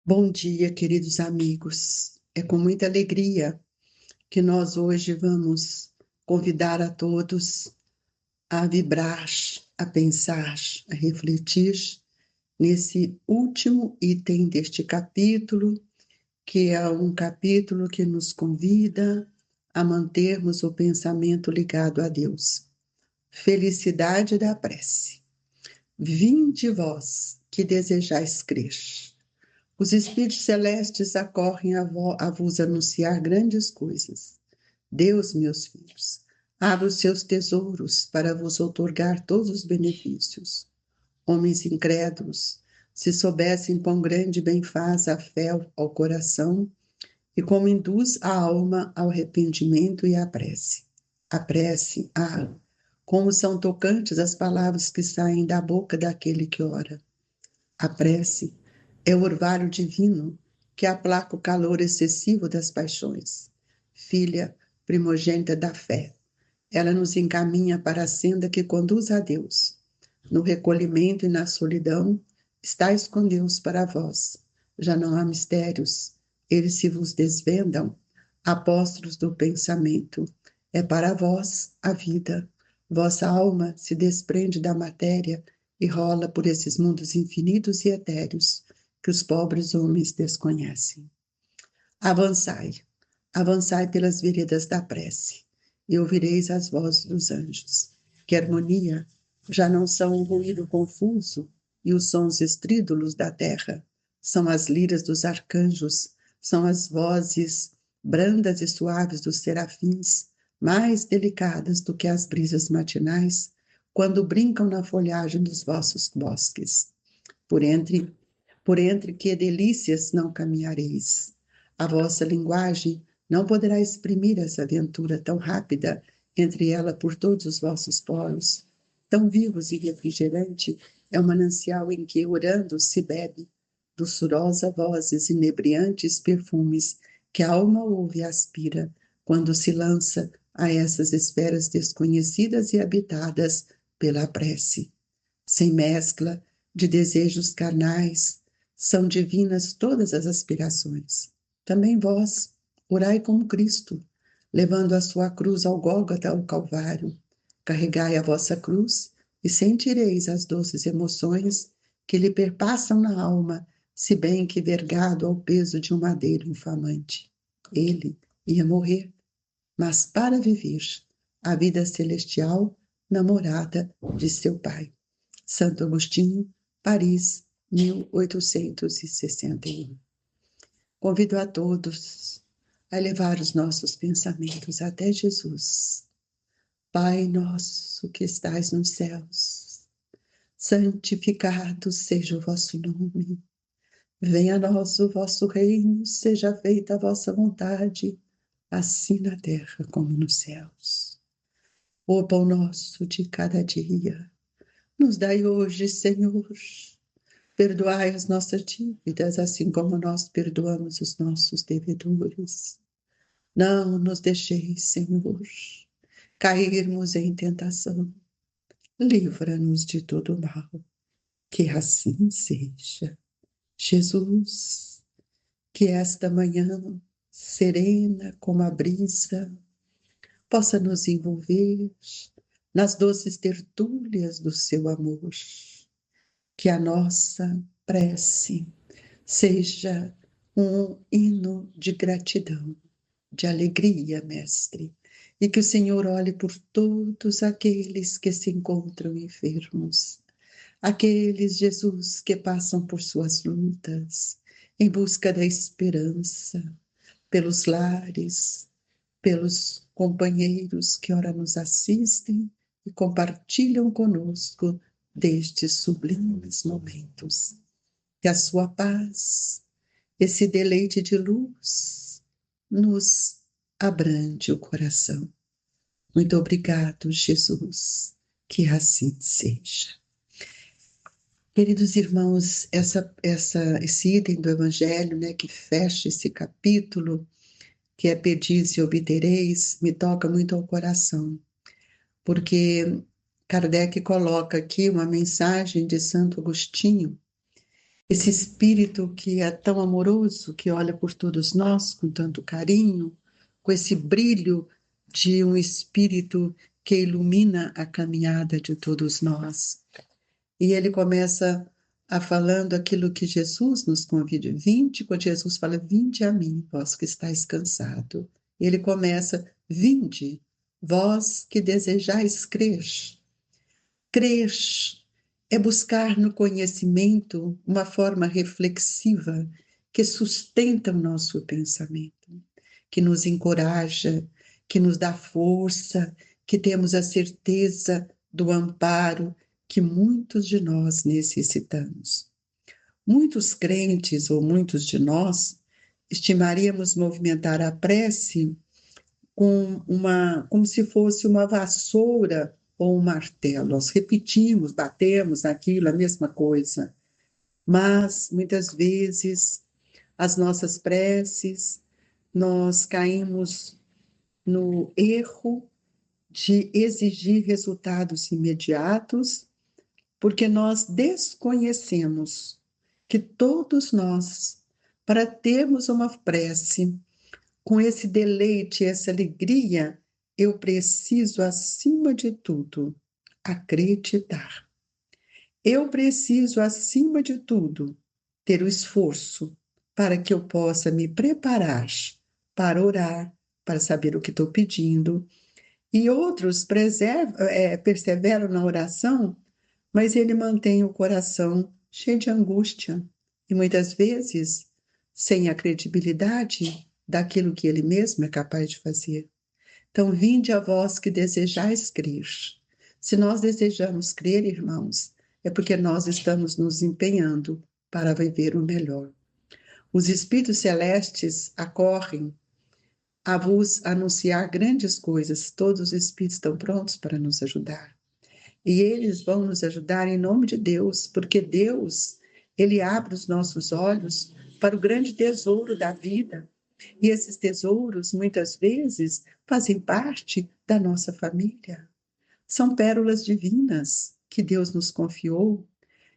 Bom dia, queridos amigos. É com muita alegria que nós hoje vamos convidar a todos a vibrar, a pensar, a refletir nesse último item deste capítulo, que é um capítulo que nos convida a mantermos o pensamento ligado a Deus. Felicidade da prece. Vinde vós que desejais crer. Os espíritos celestes acorrem a vos anunciar grandes coisas. Deus, meus filhos, abre os seus tesouros para vos outorgar todos os benefícios. Homens incrédulos, se soubessem quão grande bem faz a fé ao coração e como induz a alma ao arrependimento e à prece. A prece, como são tocantes as palavras que saem da boca daquele que ora. A prece é o orvalho divino que aplaca o calor excessivo das paixões. Filha primogênita da fé, ela nos encaminha para a senda que conduz a Deus. No recolhimento e na solidão, estáis com Deus para vós. Já não há mistérios, eles se vos desvendam. Apóstolos do pensamento, é para vós a vida. Vossa alma se desprende da matéria e rola por esses mundos infinitos e etéreos que os pobres homens desconhecem. Avançai, avançai pelas veredas da prece, e ouvireis as vozes dos anjos. Que harmonia já não são um ruído confuso e os sons estrídulos da terra, são as liras dos arcanjos, são as vozes brandas e suaves dos serafins, mais delicadas do que as brisas matinais, quando brincam na folhagem dos vossos bosques. Por entre, por entre que delícias não caminhareis. A vossa linguagem não poderá exprimir essa aventura tão rápida entre ela por todos os vossos poros, tão vivos e refrigerante é o manancial em que, orando, se bebe, doçurosa vozes inebriantes perfumes que a alma ouve e aspira, quando se lança a essas esferas desconhecidas e habitadas pela prece. Sem mescla de desejos carnais, são divinas todas as aspirações. Também vós, orai como Cristo, levando a sua cruz ao Gólgota, ao Calvário. Carregai a vossa cruz e sentireis as doces emoções que lhe perpassam na alma, se bem que vergado ao peso de um madeiro infamante. Ele ia morrer, mas para viver a vida celestial na morada de seu Pai. Santo Agostinho, Paris, 1861. Convido a todos a levar os nossos pensamentos até Jesus. Pai nosso que estais nos céus, santificado seja o vosso nome. Venha a nós o vosso reino, seja feita a vossa vontade, assim na terra como nos céus. O pão nosso de cada dia, nos dai hoje, Senhor. Perdoai as nossas dívidas, assim como nós perdoamos os nossos devedores. Não nos deixeis, Senhor, cairmos em tentação. Livra-nos de todo mal. Que assim seja. Jesus, que esta manhã, serena como a brisa, possa nos envolver nas doces tertúlias do seu amor. Que a nossa prece seja um hino de gratidão, de alegria, Mestre, e que o Senhor olhe por todos aqueles que se encontram enfermos, aqueles, Jesus, que passam por suas lutas, em busca da esperança, pelos lares, pelos companheiros que ora nos assistem e compartilham conosco destes sublimes momentos. Que a sua paz, esse deleite de luz, nos abrande o coração. Muito obrigado, Jesus, que assim seja. Queridos irmãos, esse item do Evangelho, né, que fecha esse capítulo, que é pedis e obtereis, me toca muito ao coração, porque Kardec coloca aqui uma mensagem de Santo Agostinho, esse espírito que é tão amoroso, que olha por todos nós com tanto carinho, com esse brilho de um espírito que ilumina a caminhada de todos nós. E ele começa a falando aquilo que Jesus nos convida. Vinde, quando Jesus fala, vinde a mim, vós que estáis cansado. Ele começa, vinde, vós que desejais crer. Crer é buscar no conhecimento uma forma reflexiva que sustenta o nosso pensamento, que nos encoraja, que nos dá força, que temos a certeza do amparo que muitos de nós necessitamos. Muitos crentes, ou muitos de nós, estimaríamos movimentar a prece como se fosse uma vassoura ou um martelo. Nós repetimos, batemos naquilo, a mesma coisa. Mas, muitas vezes, as nossas preces, nós caímos no erro de exigir resultados imediatos, porque nós desconhecemos que todos nós, para termos uma prece com esse deleite, essa alegria, eu preciso, acima de tudo, acreditar. Eu preciso, acima de tudo, ter o esforço para que eu possa me preparar para orar, para saber o que estou pedindo. E outros perseveram na oração, mas ele mantém o coração cheio de angústia e muitas vezes sem a credibilidade daquilo que ele mesmo é capaz de fazer. Então, vinde a vós que desejais crer. Se nós desejamos crer, irmãos, é porque nós estamos nos empenhando para viver o melhor. Os espíritos celestes acorrem a vos anunciar grandes coisas. Todos os espíritos estão prontos para nos ajudar. E eles vão nos ajudar em nome de Deus, porque Deus, ele abre os nossos olhos para o grande tesouro da vida. E esses tesouros, muitas vezes, fazem parte da nossa família. São pérolas divinas que Deus nos confiou.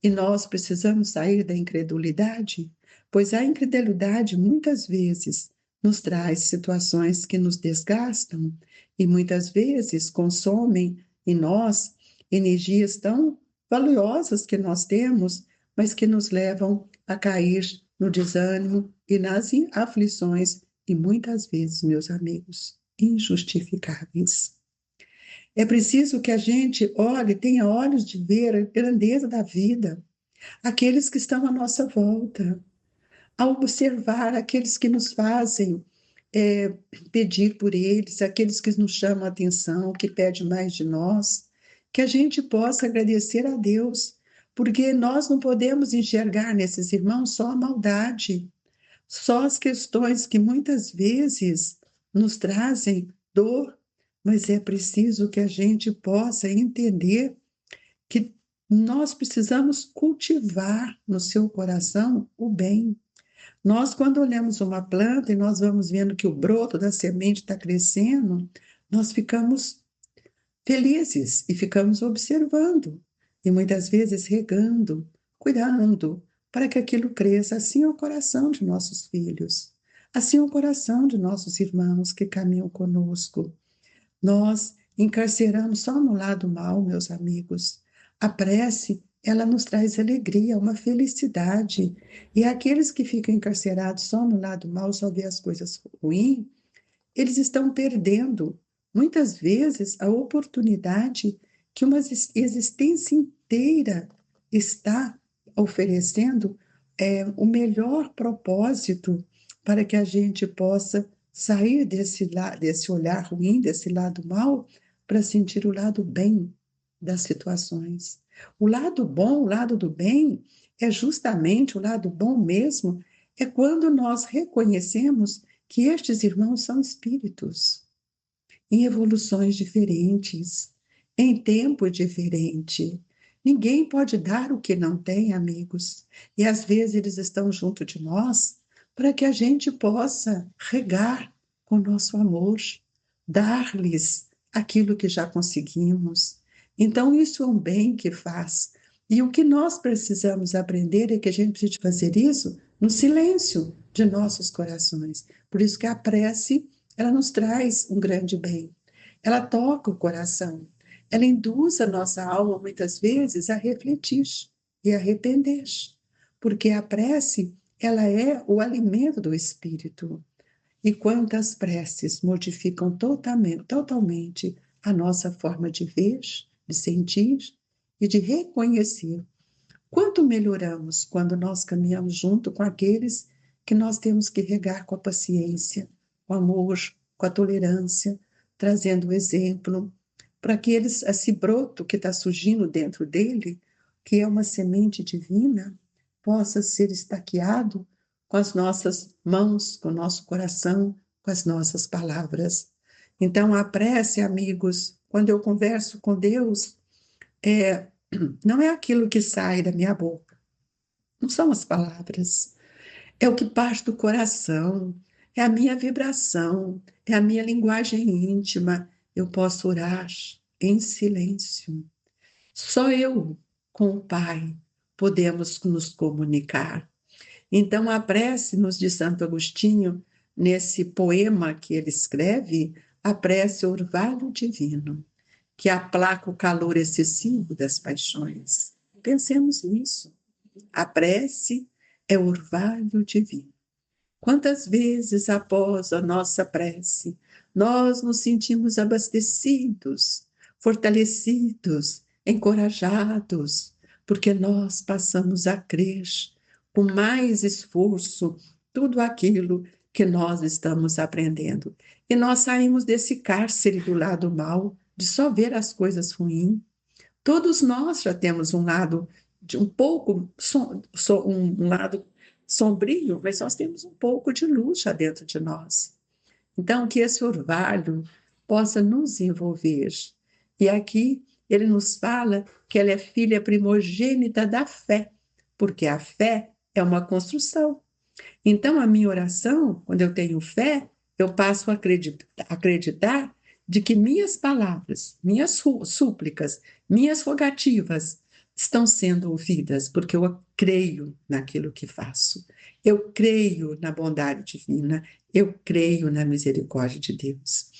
E nós precisamos sair da incredulidade, pois a incredulidade muitas vezes nos traz situações que nos desgastam e muitas vezes consomem em nós energias tão valiosas que nós temos, mas que nos levam a cair no desânimo e nas aflições, e muitas vezes, meus amigos, injustificáveis. É preciso que a gente olhe, tenha olhos de ver a grandeza da vida, aqueles que estão à nossa volta, a observar aqueles que nos fazem pedir por eles, aqueles que nos chamam a atenção, que pedem mais de nós, que a gente possa agradecer a Deus, porque nós não podemos enxergar nesses irmãos só a maldade, só as questões que muitas vezes nos trazem dor, mas é preciso que a gente possa entender que nós precisamos cultivar no seu coração o bem. Nós, quando olhamos uma planta e nós vamos vendo que o broto da semente está crescendo, nós ficamos felizes e ficamos observando e muitas vezes regando, cuidando para que aquilo cresça. Assim é o coração de nossos filhos, assim é o coração de nossos irmãos que caminham conosco. Nós encarceramos só no lado mal, meus amigos. A prece, ela nos traz alegria, uma felicidade. E aqueles que ficam encarcerados só no lado mal, só vê as coisas ruins, eles estão perdendo, muitas vezes, a oportunidade que uma existência inteira está oferecendo o melhor propósito para que a gente possa sair desse olhar ruim, desse lado mal, para sentir o lado bem das situações. O lado bom, o lado do bem, é justamente o lado bom mesmo, é quando nós reconhecemos que estes irmãos são espíritos, em evoluções diferentes, em tempo diferente. Ninguém pode dar o que não tem, amigos. E às vezes eles estão junto de nós para que a gente possa regar com nosso amor, dar-lhes aquilo que já conseguimos. Então, isso é um bem que faz E o que nós precisamos aprender é que a gente precisa fazer isso no silêncio de nossos corações. Por isso que a prece, ela nos traz um grande bem. Ela toca o coração. Ela induz a nossa alma, muitas vezes, a refletir e a arrepender. Porque a prece, ela é o alimento do espírito. E quantas preces modificam totalmente a nossa forma de ver, de sentir e de reconhecer. Quanto melhoramos quando nós caminhamos junto com aqueles que nós temos que regar com a paciência, com o amor, com a tolerância, trazendo o exemplo, para que eles, esse broto que está surgindo dentro dele, que é uma semente divina, possa ser estaqueado com as nossas mãos, com o nosso coração, com as nossas palavras. Então, a prece, amigos, quando eu converso com Deus, não é aquilo que sai da minha boca, não são as palavras, é o que parte do coração, é a minha vibração, é a minha linguagem íntima. Eu posso orar em silêncio. Só eu com o Pai podemos nos comunicar. Então, a prece, nos diz Santo Agostinho, nesse poema que ele escreve, a prece é o orvalho divino, que aplaca o calor excessivo das paixões. Pensemos nisso. A prece é o orvalho divino. Quantas vezes após a nossa prece, nós nos sentimos abastecidos, fortalecidos, encorajados, porque nós passamos a crer com mais esforço tudo aquilo que nós estamos aprendendo. E nós saímos desse cárcere do lado mal, de só ver as coisas ruins. Todos nós já temos um lado de um pouco um lado sombrio, mas nós temos um pouco de luz já dentro de nós. Então, que esse orvalho possa nos envolver. E aqui ele nos fala que ela é filha primogênita da fé, porque a fé é uma construção. Então, a minha oração, quando eu tenho fé, eu passo a acreditar de que minhas palavras, minhas súplicas, minhas rogativas estão sendo ouvidas, porque eu creio naquilo que faço. Eu creio na bondade divina, eu creio na misericórdia de Deus.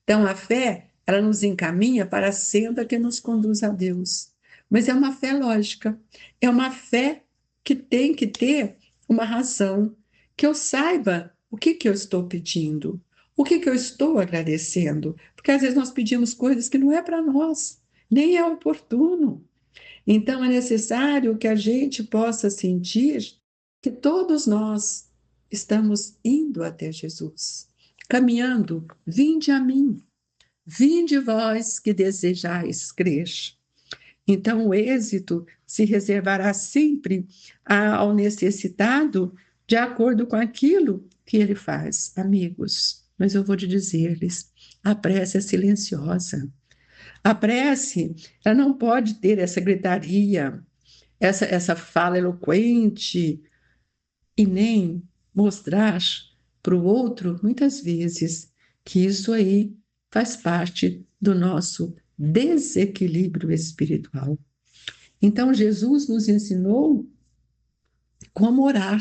Então, a fé, ela nos encaminha para a senda que nos conduz a Deus. Mas é uma fé lógica, é uma fé que tem que ter uma razão, que eu saiba o que eu estou pedindo, o que eu estou agradecendo, porque às vezes nós pedimos coisas que não é para nós, nem é oportuno. Então é necessário que a gente possa sentir que todos nós estamos indo até Jesus, caminhando, vinde a mim, vinde vós que desejais crer. Então, o êxito se reservará sempre ao necessitado de acordo com aquilo que ele faz, amigos. Mas eu vou te dizer-lhes, a prece é silenciosa. A prece, ela não pode ter essa gritaria, essa fala eloquente, e nem mostrar para o outro, muitas vezes, que isso aí faz parte do nosso desequilíbrio espiritual. Então, Jesus nos ensinou como orar,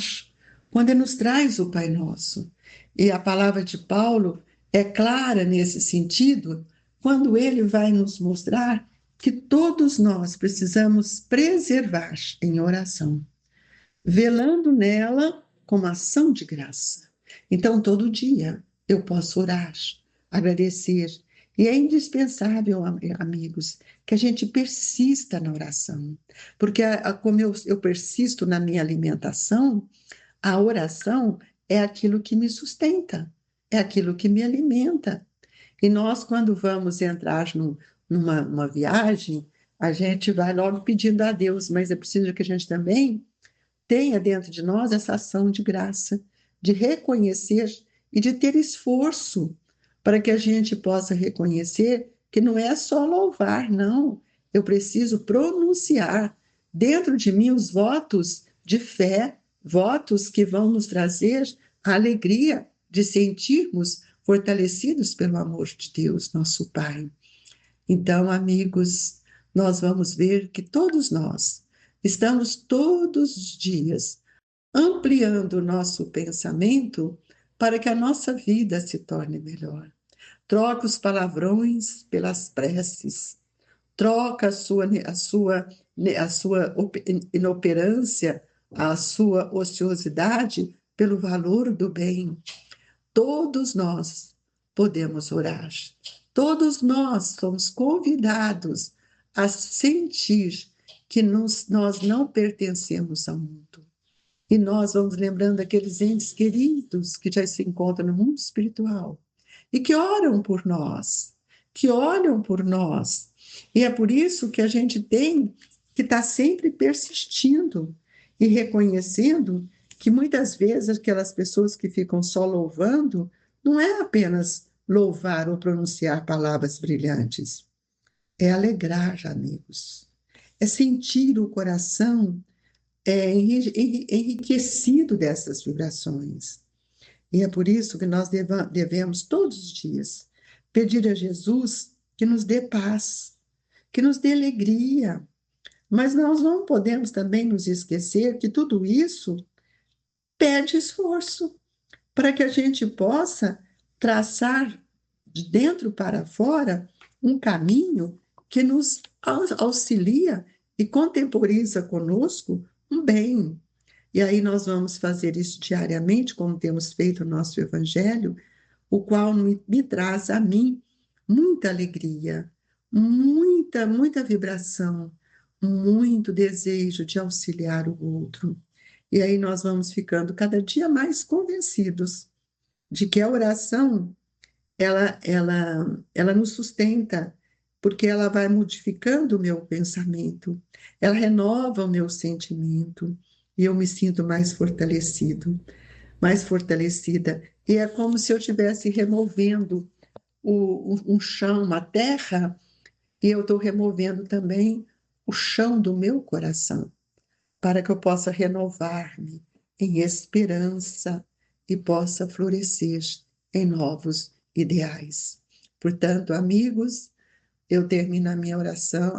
quando ele nos traz o Pai Nosso. E a palavra de Paulo é clara nesse sentido, quando ele vai nos mostrar que todos nós precisamos preservar em oração, velando nela como ação de graça. Então, todo dia eu posso orar, agradecer. E é indispensável, amigos, que a gente persista na oração. Porque, como eu persisto na minha alimentação, a oração é aquilo que me sustenta, é aquilo que me alimenta. E nós, quando vamos entrar numa viagem, a gente vai logo pedindo a Deus, mas é preciso que a gente também tenha dentro de nós essa ação de graça, de reconhecer e de ter esforço para que a gente possa reconhecer que não é só louvar, não. Eu preciso pronunciar dentro de mim os votos de fé, votos que vão nos trazer a alegria de sentirmos fortalecidos pelo amor de Deus, nosso Pai. Então, amigos, nós vamos ver que todos nós estamos todos os dias ampliando o nosso pensamento para que a nossa vida se torne melhor. Troca os palavrões pelas preces. Troca a sua inoperância, a sua ociosidade pelo valor do bem. Todos nós podemos orar. Todos nós somos convidados a sentir que nós não pertencemos ao mundo. E nós vamos lembrando daqueles entes queridos que já se encontram no mundo espiritual e que oram por nós, que olham por nós. E é por isso que a gente tem que estar sempre persistindo e reconhecendo que muitas vezes aquelas pessoas que ficam só louvando não é apenas louvar ou pronunciar palavras brilhantes, é alegrar, amigos, é sentir o coração enriquecido dessas vibrações. E é por isso que nós devemos, todos os dias, pedir a Jesus que nos dê paz, que nos dê alegria. Mas nós não podemos também nos esquecer que tudo isso pede esforço para que a gente possa traçar de dentro para fora um caminho que nos auxilia e contemporiza conosco um bem. E aí nós vamos fazer isso diariamente, como temos feito no nosso Evangelho, o qual me traz a mim muita alegria, muita vibração, muito desejo de auxiliar o outro. E aí nós vamos ficando cada dia mais convencidos de que a oração, ela nos sustenta, porque ela vai modificando o meu pensamento, ela renova o meu sentimento, e eu me sinto mais fortalecido, mais fortalecida. E é como se eu estivesse removendo um chão, uma terra, e eu estou removendo também o chão do meu coração, para que eu possa renovar-me em esperança e possa florescer em novos ideais. Portanto, amigos, eu termino a minha oração,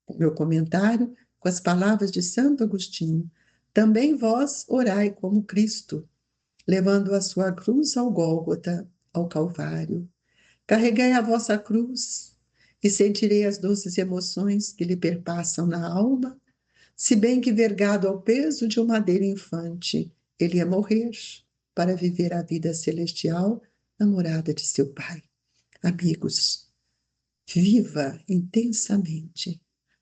o meu comentário com as palavras de Santo Agostinho. Também vós orai como Cristo, levando a sua cruz ao Gólgota, ao Calvário. Carregai a vossa cruz e sentirei as doces emoções que lhe perpassam na alma, se bem que vergado ao peso de um madeiro infante, ele ia morrer para viver a vida celestial na morada de seu Pai. Amigos, viva intensamente.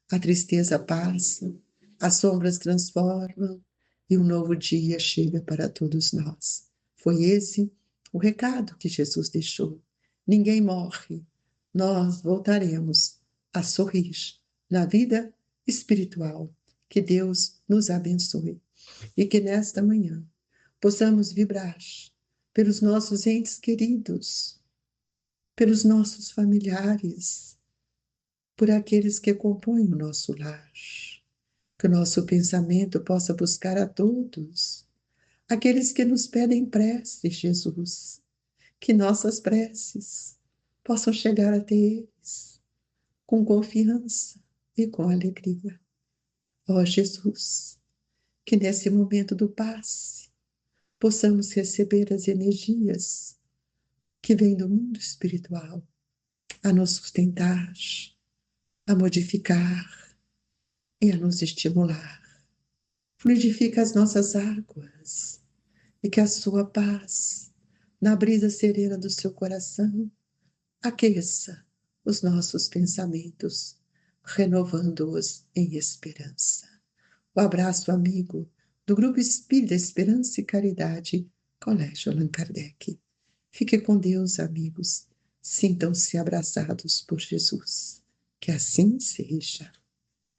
A tristeza passa, as sombras transformam e um novo dia chega para todos nós. Foi esse o recado que Jesus deixou. Ninguém morre, nós voltaremos a sorrir na vida espiritual. Que Deus nos abençoe e que nesta manhã possamos vibrar pelos nossos entes queridos, pelos nossos familiares, por aqueles que compõem o nosso lar. Que o nosso pensamento possa buscar a todos, aqueles que nos pedem preces, Jesus, que nossas preces possam chegar até eles com confiança e com alegria. Ó Jesus, que nesse momento do passe possamos receber as energias que vêm do mundo espiritual a nos sustentar, a modificar e a nos estimular. Fluidifica as nossas águas e que a sua paz, na brisa serena do seu coração, aqueça os nossos pensamentos, renovando-os em esperança. O abraço amigo do Grupo Espírita Esperança e Caridade, Colégio Allan Kardec. Fique com Deus, amigos. Sintam-se abraçados por Jesus. Que assim seja.